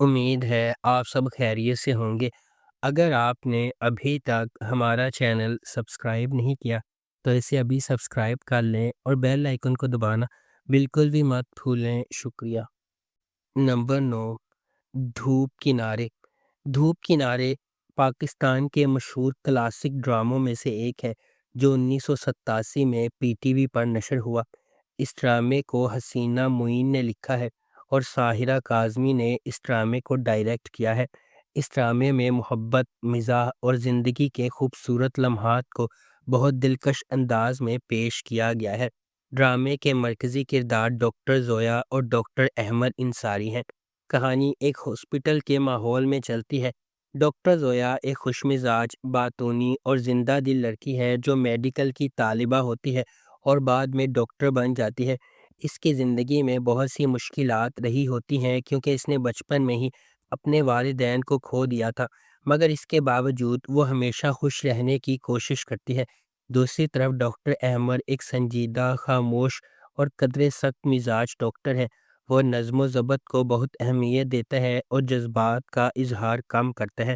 امید ہے آپ سب خیریت سے ہوں گے۔ اگر آپ نے ابھی تک ہمارا چینل سبسکرائب نہیں کیا تو اسے ابھی سبسکرائب کر لیں اور بیل آئیکن کو دبانا بالکل بھی مت بھولیں۔ شکریہ۔ نمبر 9، دھوپ کنارے۔ دھوپ کنارے پاکستان کے مشہور کلاسک ڈراموں میں سے ایک ہے جو 1987 میں پی ٹی وی پر نشر ہوا۔ اس ڈرامے کو حسینہ معین نے لکھا ہے اور ساحرہ کاظمی نے اس ڈرامے کو ڈائریکٹ کیا ہے۔ اس ڈرامے میں محبت، مزاح اور زندگی کے خوبصورت لمحات کو بہت دلکش انداز میں پیش کیا گیا ہے۔ ڈرامے کے مرکزی کردار ڈاکٹر زویا اور ڈاکٹر احمد انصاری ہیں۔ کہانی ایک ہاسپٹل کے ماحول میں چلتی ہے۔ ڈاکٹر زویا ایک خوش مزاج، باتونی اور زندہ دل لڑکی ہے جو میڈیکل کی طالبہ ہوتی ہے اور بعد میں ڈاکٹر بن جاتی ہے۔ اس کی زندگی میں بہت سی مشکلات رہی ہوتی ہیں کیونکہ اس نے بچپن میں ہی اپنے والدین کو کھو دیا تھا، مگر اس کے باوجود وہ ہمیشہ خوش رہنے کی کوشش کرتی ہے۔ دوسری طرف ڈاکٹر احمد ایک سنجیدہ، خاموش اور قدرے سخت مزاج ڈاکٹر ہے۔ وہ نظم و ضبط کو بہت اہمیت دیتا ہے اور جذبات کا اظہار کم کرتا ہے۔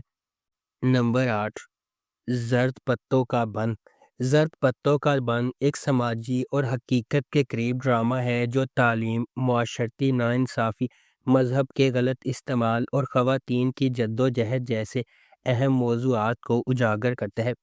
نمبر 8، زرد پتوں کا بن۔ زرد پتوں کا بن ایک سماجی اور حقیقت کے قریب ڈرامہ ہے جو تعلیم، معاشرتی ناانصافی، مذہب کے غلط استعمال اور خواتین کی جدوجہد جیسے اہم موضوعات کو اجاگر کرتا ہے۔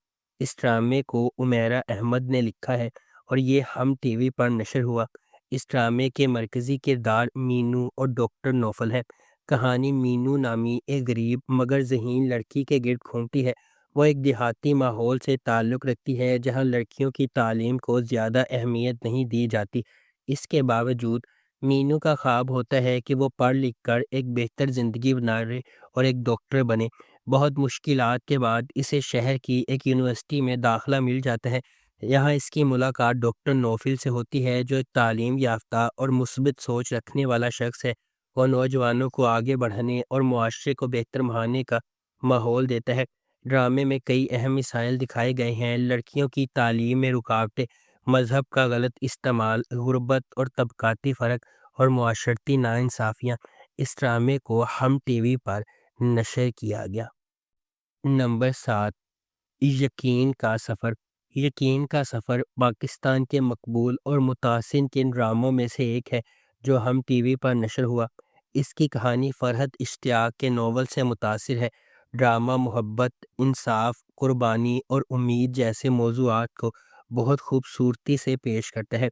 اس ڈرامے کو عمیرہ احمد نے لکھا ہے اور یہ ہم ٹی وی پر نشر ہوا۔ اس ڈرامے کے مرکزی کردار مینو اور ڈاکٹر نوفل ہے۔ کہانی مینو نامی ایک غریب مگر ذہین لڑکی کے گرد گھومتی ہے۔ وہ ایک دیہاتی ماحول سے تعلق رکھتی ہے جہاں لڑکیوں کی تعلیم کو زیادہ اہمیت نہیں دی جاتی۔ اس کے باوجود مینو کا خواب ہوتا ہے کہ وہ پڑھ لکھ کر ایک بہتر زندگی بنائے اور ایک ڈاکٹر بنے۔ بہت مشکلات کے بعد اسے شہر کی ایک یونیورسٹی میں داخلہ مل جاتا ہے۔ یہاں اس کی ملاقات ڈاکٹر نوفل سے ہوتی ہے جو ایک تعلیم یافتہ اور مثبت سوچ رکھنے والا شخص ہے۔ وہ نوجوانوں کو آگے بڑھنے اور معاشرے کو بہتر بنانے کا ماحول دیتا ہے۔ ڈرامے میں کئی اہم مسائل دکھائے گئے ہیں: لڑکیوں کی تعلیم میں رکاوٹیں، مذہب کا غلط استعمال، غربت اور طبقاتی فرق اور معاشرتی ناانصافیاں۔ اس ڈرامے کو ہم ٹی وی پر نشر کیا گیا۔ نمبر 7، یقین کا سفر۔ یقین کا سفر پاکستان کے مقبول اور متاثر کن ڈراموں میں سے ایک ہے جو ہم ٹی وی پر نشر ہوا۔ اس کی کہانی فرحت اشتیاق کے ناول سے متاثر ہے۔ ڈرامہ محبت، انصاف، قربانی اور امید جیسے موضوعات کو بہت خوبصورتی سے پیش کرتا ہے۔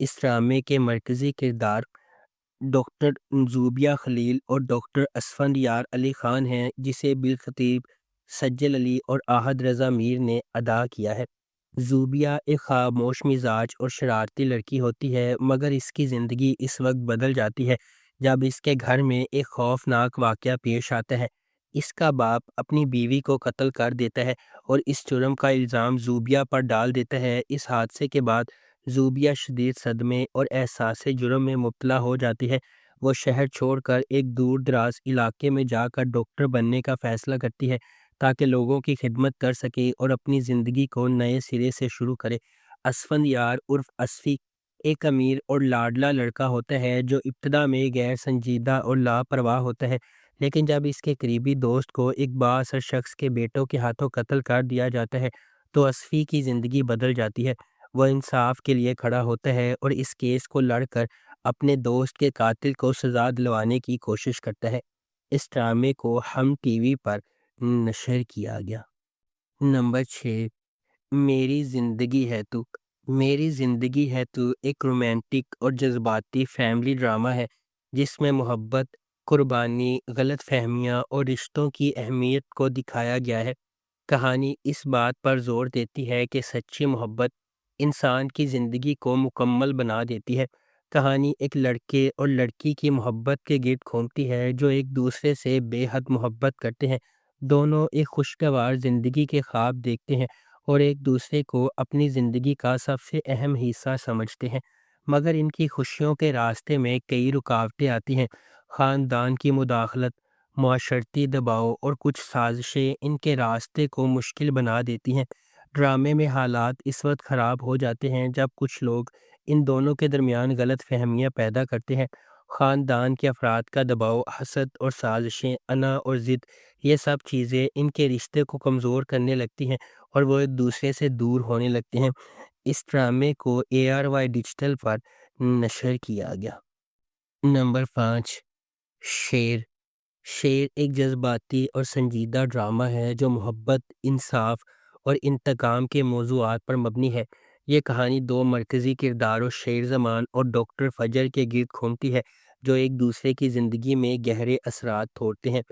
اس ڈرامے کے مرکزی کردار ڈاکٹر زوبیہ خلیل اور ڈاکٹر اسفندیار علی خان ہیں جسے بالخطیب سجل علی اور احد رضا میر نے ادا کیا ہے۔ زوبیہ ایک خاموش مزاج اور شرارتی لڑکی ہوتی ہے مگر اس کی زندگی اس وقت بدل جاتی ہے جب اس کے گھر میں ایک خوفناک واقعہ پیش آتا ہے۔ اس کا باپ اپنی بیوی کو قتل کر دیتا ہے اور اس جرم کا الزام زوبیہ پر ڈال دیتا ہے۔ اس حادثے کے بعد زوبیہ شدید صدمے اور احساس جرم میں مبتلا ہو جاتی ہے۔ وہ شہر چھوڑ کر ایک دور دراز علاقے میں جا کر ڈاکٹر بننے کا فیصلہ کرتی ہے تاکہ لوگوں کی خدمت کر سکے اور اپنی زندگی کو نئے سرے سے شروع کرے۔ اسفندیار عرف اصفی ایک امیر اور لاڈلا لڑکا ہوتا ہے جو ابتدا میں غیر سنجیدہ اور لاپرواہ ہوتا ہے، لیکن جب اس کے قریبی دوست کو ایک بااثر شخص کے بیٹوں کے ہاتھوں قتل کر دیا جاتا ہے تو اصفی کی زندگی بدل جاتی ہے۔ وہ انصاف کے لیے کھڑا ہوتا ہے اور اس کیس کو لڑ کر اپنے دوست کے قاتل کو سزا دلوانے کی کوشش کرتا ہے۔ اس ڈرامے کو ہم ٹی وی پر نشر کیا گیا۔ نمبر 6، میری زندگی ہے تو۔ میری زندگی ہے تو ایک رومانٹک اور جذباتی فیملی ڈرامہ ہے جس میں محبت، قربانی، غلط فہمیاں اور رشتوں کی اہمیت کو دکھایا گیا ہے۔ کہانی اس بات پر زور دیتی ہے کہ سچی محبت انسان کی زندگی کو مکمل بنا دیتی ہے۔ کہانی ایک لڑکے اور لڑکی کی محبت کے گرد گھومتی ہے جو ایک دوسرے سے بے حد محبت کرتے ہیں۔ دونوں ایک خوشگوار زندگی کے خواب دیکھتے ہیں اور ایک دوسرے کو اپنی زندگی کا سب سے اہم حصہ سمجھتے ہیں، مگر ان کی خوشیوں کے راستے میں کئی رکاوٹیں آتی ہیں۔ خاندان کی مداخلت، معاشرتی دباؤ اور کچھ سازشیں ان کے راستے کو مشکل بنا دیتی ہیں۔ ڈرامے میں حالات اس وقت خراب ہو جاتے ہیں جب کچھ لوگ ان دونوں کے درمیان غلط فہمیاں پیدا کرتے ہیں خاندان کے افراد کا دباؤ، حسد اور سازشیں، انا اور ضد، یہ سب چیزیں ان کے رشتے کو کمزور کرنے لگتی ہیں اور وہ ایک دوسرے سے دور ہونے لگتے ہیں۔ اس ڈرامے کو ARY ڈیجیٹل پر نشر کیا گیا۔ نمبر 5، شیر۔ شیر ایک جذباتی اور سنجیدہ ڈرامہ ہے جو محبت، انصاف اور انتقام کے موضوعات پر مبنی ہے۔ یہ کہانی دو مرکزی کرداروں شیر زمان اور ڈاکٹر فجر کے گرد گھومتی ہے جو ایک دوسرے کی زندگی میں گہرے اثرات چھوڑتے ہیں۔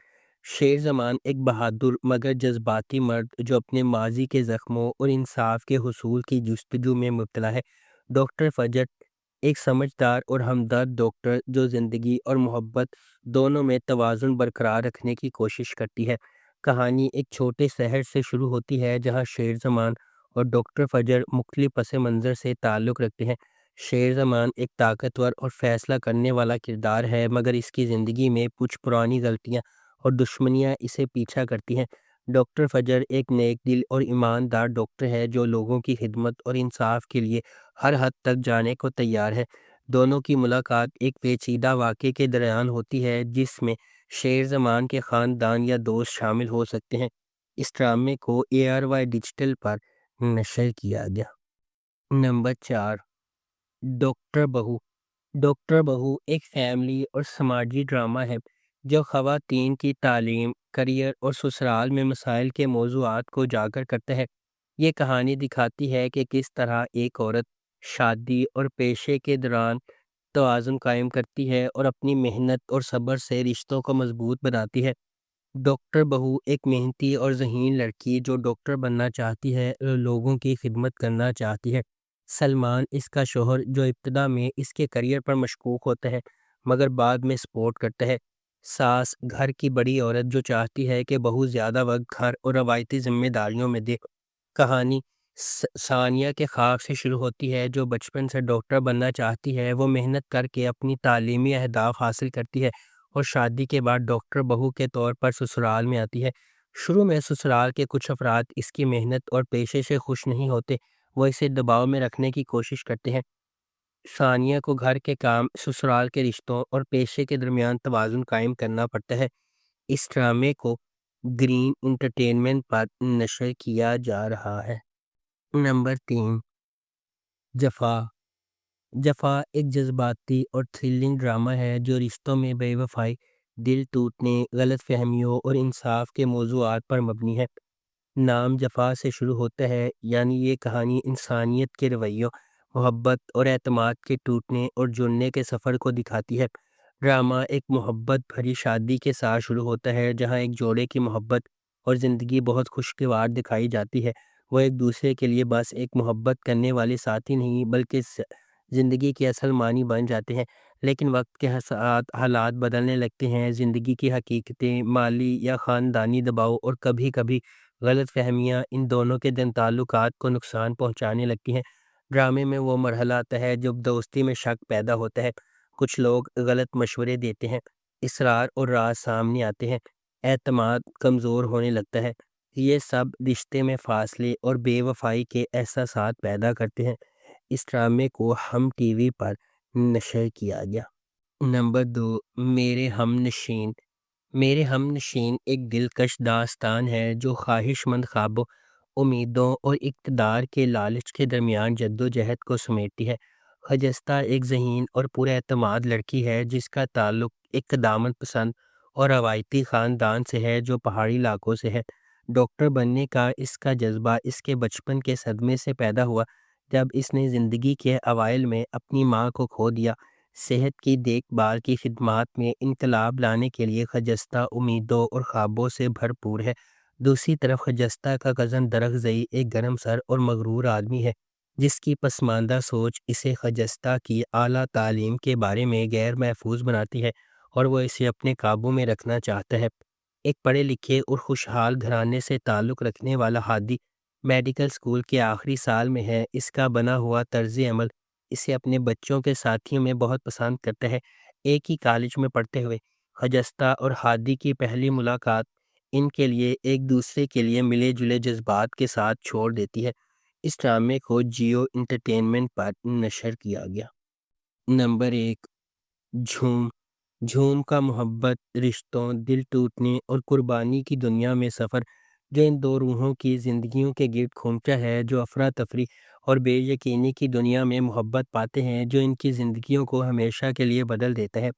شیر زمان ایک بہادر مگر جذباتی مرد جو اپنے ماضی کے زخموں اور انصاف کے حصول کی جستجو میں مبتلا ہے۔ ڈاکٹر فجر ایک سمجھدار اور ہمدرد ڈاکٹر جو زندگی اور محبت دونوں میں توازن برقرار رکھنے کی کوشش کرتی ہے۔ کہانی ایک چھوٹے شہر سے شروع ہوتی ہے جہاں شیر زمان اور ڈاکٹر فجر مختلف پس منظر سے تعلق رکھتے ہیں۔ شیر زمان ایک طاقتور اور فیصلہ کرنے والا کردار ہے مگر اس کی زندگی میں کچھ پرانی غلطیاں اور دشمنیاں اسے پیچھا کرتی ہیں۔ ڈاکٹر فجر ایک نیک دل اور ایماندار ڈاکٹر ہے جو لوگوں کی خدمت اور انصاف کے لیے ہر حد تک جانے کو تیار ہے۔ دونوں کی ملاقات ایک پیچیدہ واقعے کے درمیان ہوتی ہے جس میں شیر زمان کے خاندان یا دوست شامل ہو سکتے ہیں۔ اس ڈرامے کو ARY ڈیجیٹل پر نشر کیا گیا۔ نمبر 4، ڈاکٹر بہو۔ ڈاکٹر بہو ایک فیملی اور سماجی ڈرامہ ہے جو خواتین کی تعلیم، کریئر اور سسرال میں مسائل کے موضوعات کو اجاگر کرتا ہے۔ یہ کہانی دکھاتی ہے کہ کس طرح ایک عورت شادی اور پیشے کے دوران توازن قائم کرتی ہے اور اپنی محنت اور صبر سے رشتوں کو مضبوط بناتی ہے۔ ڈاکٹر بہو ایک محنتی اور ذہین لڑکی جو ڈاکٹر بننا چاہتی ہے اور لوگوں کی خدمت کرنا چاہتی ہے۔ سلمان اس کا شوہر جو ابتدا میں اس کے کریئر پر مشکوک ہوتا ہے مگر بعد میں سپورٹ کرتا ہے۔ ساس گھر کی بڑی عورت جو چاہتی ہے کہ بہو زیادہ وقت گھر اور روایتی ذمہ داریوں میں دے۔ کہانی ثانیہ کے خواب سے شروع ہوتی ہے جو بچپن سے ڈاکٹر بننا چاہتی ہے۔ وہ محنت کر کے اپنی تعلیمی اہداف حاصل کرتی ہے اور شادی کے بعد ڈاکٹر بہو کے طور پر سسرال میں آتی ہے۔ شروع میں سسرال کے کچھ افراد اس کی محنت اور پیشے سے خوش نہیں ہوتے، وہ اسے دباؤ میں رکھنے کی کوشش کرتے ہیں۔ ثانیہ کو گھر کے کام، سسرال کے رشتوں اور پیشے کے درمیان توازن قائم کرنا پڑتا ہے۔ اس ڈرامے کو گرین انٹرٹینمنٹ پر نشر کیا جا رہا ہے۔ نمبر 3، جفا۔ جفا ایک جذباتی اور تھرلنگ ڈرامہ ہے جو رشتوں میں بے وفائی، دل ٹوٹنے، غلط فہمیوں اور انصاف کے موضوعات پر مبنی ہے۔ نام جفا سے شروع ہوتا ہے یعنی یہ کہانی انسانیت کے رویوں، محبت اور اعتماد کے ٹوٹنے اور جڑنے کے سفر کو دکھاتی ہے۔ ڈرامہ ایک محبت بھری شادی کے ساتھ شروع ہوتا ہے جہاں ایک جوڑے کی محبت اور زندگی بہت خوشگوار دکھائی جاتی ہے۔ وہ ایک دوسرے کے لیے بس ایک محبت کرنے والے ساتھی نہیں بلکہ زندگی کے اصل معنی بن جاتے ہیں۔ لیکن وقت کے ساتھ حالات بدلنے لگتے ہیں، زندگی کی حقیقتیں، مالی یا خاندانی دباؤ اور کبھی کبھی غلط فہمیاں ان دونوں کے تعلقات کو نقصان پہنچانے لگتی ہیں۔ ڈرامے میں وہ مرحلہ آتا ہے جب دوستی میں شک پیدا ہوتا ہے، کچھ لوگ غلط مشورے دیتے ہیں، اسرار اور راز سامنے آتے ہیں، اعتماد کمزور ہونے لگتا ہے۔ یہ سب رشتے میں فاصلے اور بے وفائی کے احساسات پیدا کرتے ہیں۔ اس ڈرامے کو ہم TV پر نشر کیا گیا۔ نمبر 2، میرے ہم نشین۔ میرے ہم نشین ایک دلکش داستان ہے جو خواہش مند خوابوں، امیدوں اور اقتدار کے لالچ کے درمیان جدوجہد کو سمیٹتی ہے۔ خجستہ ایک ذہین اور پر اعتماد لڑکی ہے جس کا تعلق ایک قدامت پسند اور روایتی خاندان سے ہے جو پہاڑی علاقوں سے ہے۔ ڈاکٹر بننے کا اس کا جذبہ اس کے بچپن کے صدمے سے پیدا ہوا جب اس نے زندگی کے اوائل میں اپنی ماں کو کھو دیا۔ صحت کی دیکھ بھال کی خدمات میں انقلاب لانے کے لیے خجستہ امیدوں اور خوابوں سے بھرپور ہے۔ دوسری طرف خجستہ کا کزن درخزئی ایک گرم سر اور مغرور آدمی ہے جس کی پسماندہ سوچ اسے خجستہ کی اعلیٰ تعلیم کے بارے میں غیر محفوظ بناتی ہے اور وہ اسے اپنے قابو میں رکھنا چاہتا ہے۔ ایک پڑھے لکھے اور خوشحال گھرانے سے تعلق رکھنے والا ہادی میڈیکل اسکول کے آخری سال میں ہے۔ اس کا بنا ہوا طرز عمل اسے اپنے بچوں کے ساتھیوں میں بہت پسند کرتا ہے۔ ایک ہی کالج میں پڑھتے ہوئے خجستہ اور ہادی کی پہلی ملاقات ان کے لیے ایک دوسرے کے لیے ملے جلے جذبات کے ساتھ چھوڑ دیتی ہے۔ اس ڈرامے کو جیو انٹرٹینمنٹ پر نشر کیا گیا۔ نمبر 1، جھوم جھوم کا محبت، رشتوں، دل ٹوٹنے اور قربانی کی دنیا میں سفر، جو ان دو روحوں کی زندگیوں کے گرد گھومتا ہے، جو افراتفری اور بے یقینی کی دنیا میں محبت پاتے ہیں، جو ان کی زندگیوں کو ہمیشہ کے لیے بدل دیتا ہے۔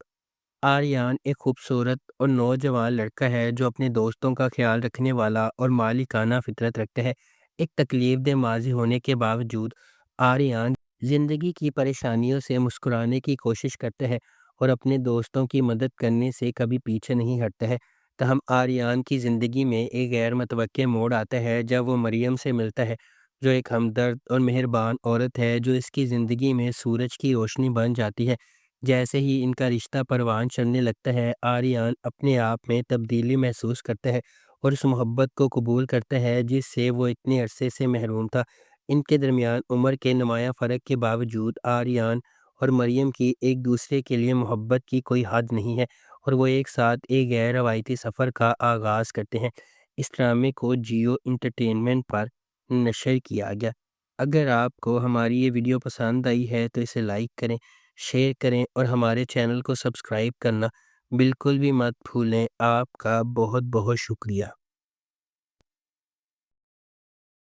آریان ایک خوبصورت اور نوجوان لڑکا ہے جو اپنے دوستوں کا خیال رکھنے والا اور مالکانہ فطرت رکھتا ہے۔ ایک تکلیف دہ ماضی ہونے کے باوجود آریان زندگی کی پریشانیوں سے مسکرانے کی کوشش کرتا ہے اور اپنے دوستوں کی مدد کرنے سے کبھی پیچھے نہیں ہٹتا ہے۔ تاہم آریان کی زندگی میں ایک غیر متوقع موڑ آتا ہے جب وہ مریم سے ملتا ہے، جو ایک ہمدرد اور مہربان عورت ہے جو اس کی زندگی میں سورج کی روشنی بن جاتی ہے۔ جیسے ہی ان کا رشتہ پروان چڑھنے لگتا ہے، آریان اپنے آپ میں تبدیلی محسوس کرتا ہے اور اس محبت کو قبول کرتا ہے جس سے وہ اتنے عرصے سے محروم تھا۔ ان کے درمیان عمر کے نمایاں فرق کے باوجود آریان اور مریم کی ایک دوسرے کے لیے محبت کی کوئی حد نہیں ہے اور وہ ایک ساتھ ایک غیر روایتی سفر کا آغاز کرتے ہیں۔ اس ڈرامے کو جیو انٹرٹینمنٹ پر نشر کیا گیا۔ اگر آپ کو ہماری یہ ویڈیو پسند آئی ہے تو اسے لائک کریں، شیئر کریں اور ہمارے چینل کو سبسکرائب کرنا بالکل بھی مت بھولیں۔ آپ کا بہت بہت شکریہ۔